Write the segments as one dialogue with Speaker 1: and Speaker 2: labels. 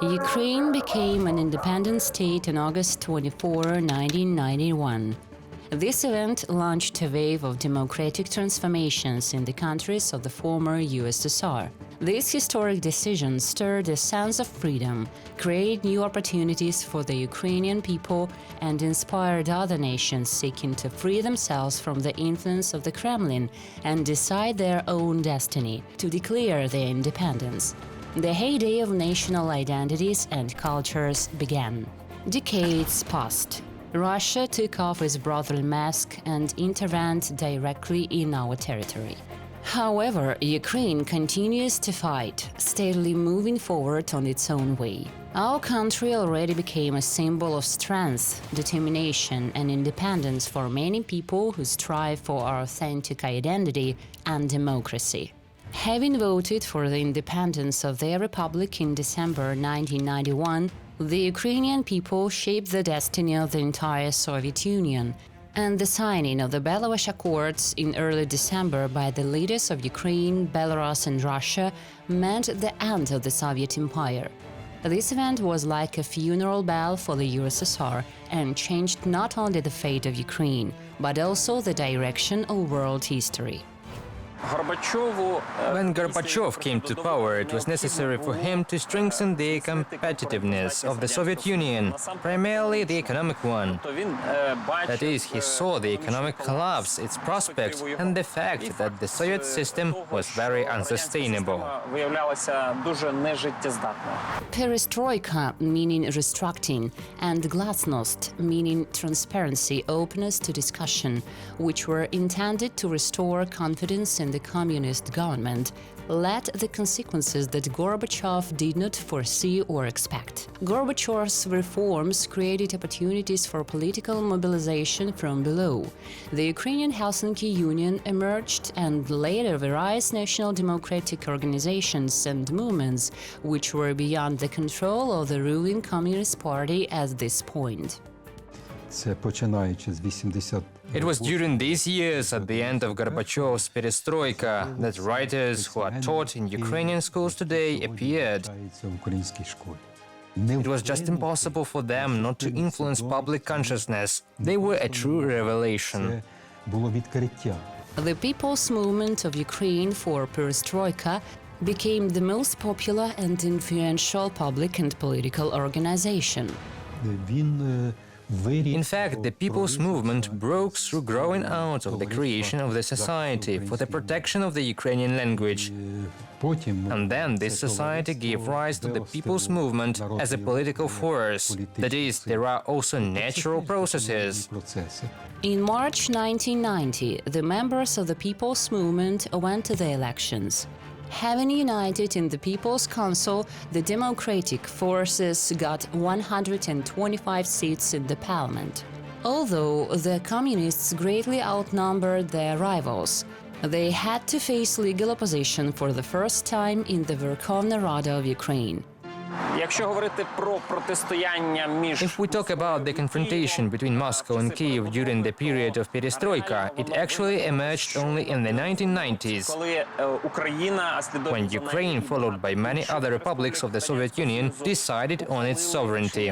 Speaker 1: Ukraine became an independent state on August 24, 1991. This event launched a wave of democratic transformations in the countries of the former USSR. This historic decision stirred a sense of freedom, created new opportunities for the Ukrainian people, and inspired other nations seeking to free themselves from the influence of the Kremlin and decide their own destiny, to declare their independence. The heyday of national identities and cultures began. Decades passed. Russia took off its brotherly mask and intervened directly in our territory. However, Ukraine continues to fight, steadily moving forward on its own way. Our country already became a symbol of strength, determination, and independence for many people who strive for our authentic identity and democracy. Having voted for the independence of their republic in December 1991, the Ukrainian people shaped the destiny of the entire Soviet Union, and the signing of the Belarus Accords in early December by the leaders of Ukraine, Belarus and Russia meant the end of the Soviet Empire. This event was like a funeral bell for the USSR and changed not only the fate of Ukraine, but also the direction of world history.
Speaker 2: When Gorbachev came to power, it was necessary for him to strengthen the competitiveness of the Soviet Union, primarily the economic one. That is, he saw the economic collapse, its prospects, and the fact that the Soviet system was very unsustainable.
Speaker 1: Perestroika, meaning restructuring, and glasnost, meaning transparency, openness to discussion, which were intended to restore confidence in the communist government, led the consequences that Gorbachev did not foresee or expect. Gorbachev's reforms created opportunities for political mobilization from below. The Ukrainian Helsinki Union emerged, and later various national democratic organizations and movements, which were beyond the control of the ruling Communist Party at this point.
Speaker 2: It was during these years, at the end of Gorbachev's perestroika, that writers who are taught in Ukrainian schools today appeared. It was just impossible for them not to influence public consciousness. They were a true revelation.
Speaker 1: The People's Movement of Ukraine for Perestroika became the most popular and influential public and political organization.
Speaker 2: In fact, the People's Movement broke through growing out of the creation of the Society for the Protection of the Ukrainian Language. And then this society gave rise to the People's Movement as a political force. That is, there are also natural processes.
Speaker 1: In March 1990, the members of the People's Movement went to the elections. Having united in the People's Council, the democratic forces got 125 seats in the parliament. Although the communists greatly outnumbered their rivals, they had to face legal opposition for the first time in the Verkhovna Rada of Ukraine.
Speaker 2: If we talk about the confrontation between Moscow and Kiev during the period of perestroika, it actually emerged only in the 1990s, when Ukraine, followed by many other republics of the Soviet Union, decided on its sovereignty.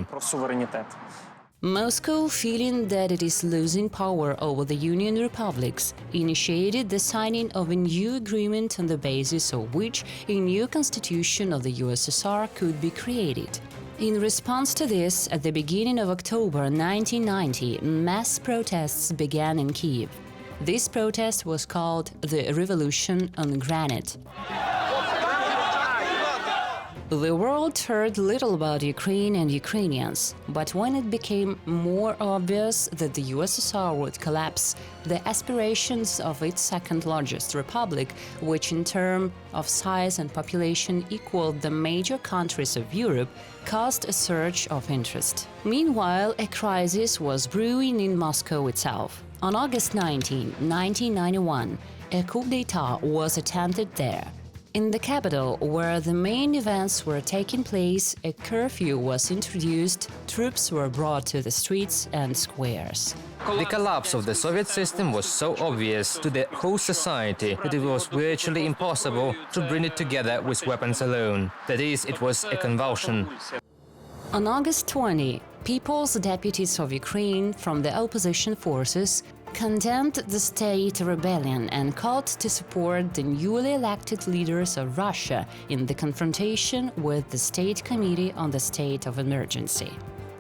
Speaker 1: Moscow, feeling that it is losing power over the Union republics, initiated the signing of a new agreement on the basis of which a new constitution of the USSR could be created. In response to this, at the beginning of October 1990, mass protests began in Kiev. This protest was called the Revolution on Granite. The world heard little about Ukraine and Ukrainians, but when it became more obvious that the USSR would collapse, the aspirations of its second-largest republic, which in terms of size and population equaled the major countries of Europe, caused a surge of interest. Meanwhile, a crisis was brewing in Moscow itself. On August 19, 1991, a coup d'etat was attempted there. In the capital, where the main events were taking place, a curfew was introduced, troops were brought to the streets and squares.
Speaker 2: The collapse of the Soviet system was so obvious to the whole society that it was virtually impossible to bring it together with weapons alone. That is, it was a convulsion.
Speaker 1: On August 20, People's Deputies of Ukraine from the opposition forces condemned the state rebellion and called to support the newly elected leaders of Russia in the confrontation with the State Committee on the State of Emergency.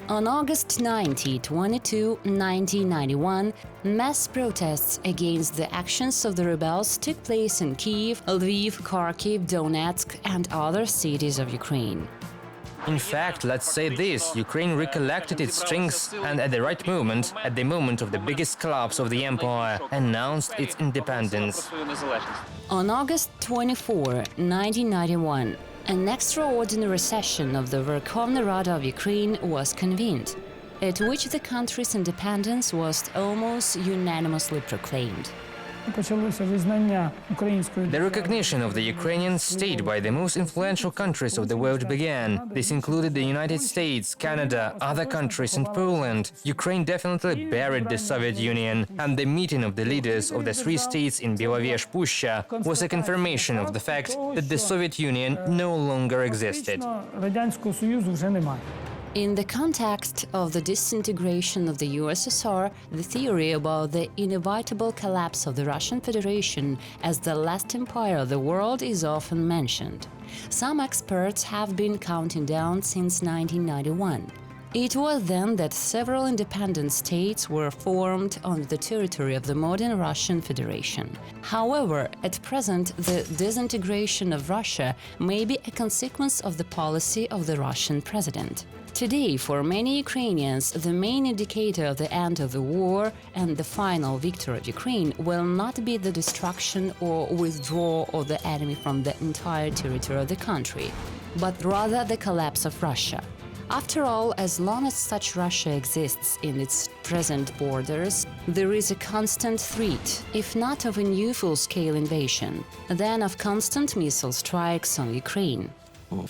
Speaker 1: On August 90, 1991, mass protests against the actions of the rebels took place in Kyiv, Lviv, Kharkiv, Donetsk, and other cities of Ukraine.
Speaker 2: In fact, let's say this, Ukraine recollected its strengths and at the right moment, at the moment of the biggest collapse of the empire, announced its independence.
Speaker 1: On August 24, 1991, an extraordinary session of the Verkhovna Rada of Ukraine was convened, at which the country's independence was almost unanimously proclaimed.
Speaker 2: The recognition of the Ukrainian state by the most influential countries of the world began. This included the United States, Canada, other countries and Poland. Ukraine definitely buried the Soviet Union, and the meeting of the leaders of the three states in Belovezh-Pushcha was a confirmation of the fact that the Soviet Union no longer existed.
Speaker 1: In the context of the disintegration of the USSR, the theory about the inevitable collapse of the Russian Federation as the last empire of the world is often mentioned. Some experts have been counting down since 1991. It was then that several independent states were formed on the territory of the modern Russian Federation. However, at present, the disintegration of Russia may be a consequence of the policy of the Russian president. Today, for many Ukrainians, the main indicator of the end of the war and the final victory of Ukraine will not be the destruction or withdrawal of the enemy from the entire territory of the country, but rather the collapse of Russia. After all, as long as such Russia exists in its present borders, there is a constant threat, if not of a new full-scale invasion, then of constant missile strikes on Ukraine.
Speaker 2: The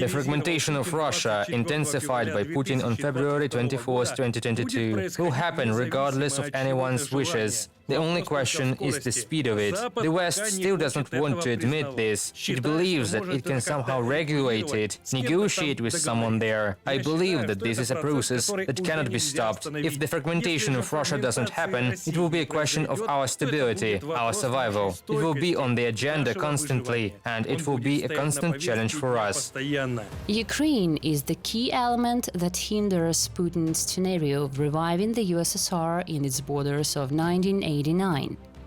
Speaker 2: fragmentation of Russia, intensified by Putin on February 24, 2022, will happen regardless of anyone's wishes. The only question is the speed of it. The West still does not want to admit this. It believes that it can somehow regulate it, negotiate with someone there. I believe that this is a process that cannot be stopped. If the fragmentation of Russia doesn't happen, it will be a question of our stability, our survival. It will be on the agenda constantly, and it will be a constant challenge for us.
Speaker 1: Ukraine is the key element that hinders Putin's scenario of reviving the USSR in its borders of 1989.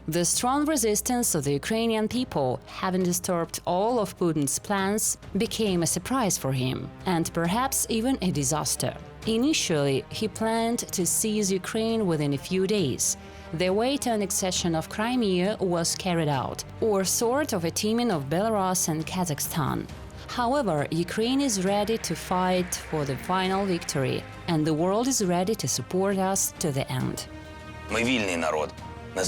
Speaker 1: The strong resistance of the Ukrainian people, having disturbed all of Putin's plans, became a surprise for him, and perhaps even a disaster. Initially, he planned to seize Ukraine within a few days. The way to annexation of Crimea was carried out, or sort of a teaming of Belarus and Kazakhstan. However, Ukraine is ready to fight for the final victory, and the world is ready to support us to the end.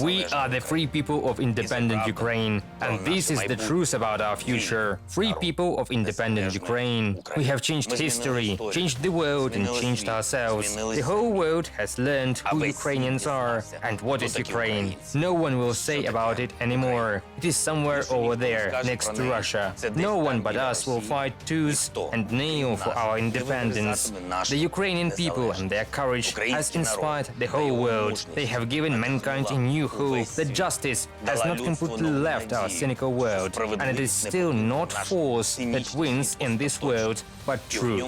Speaker 2: We are the free people of independent Ukraine, and this is the truth about our future. Free people of independent Ukraine. We have changed history, changed the world, and changed ourselves. The whole world has learned who Ukrainians are and what is Ukraine. No one will say about it anymore. It is somewhere over there, next to Russia. No one but us will fight tooth and nail for our independence. The Ukrainian people and their courage has inspired the whole world. They have given mankind a new hope that justice has not completely left our cynical world, and it is still not force that wins in this world, but truth.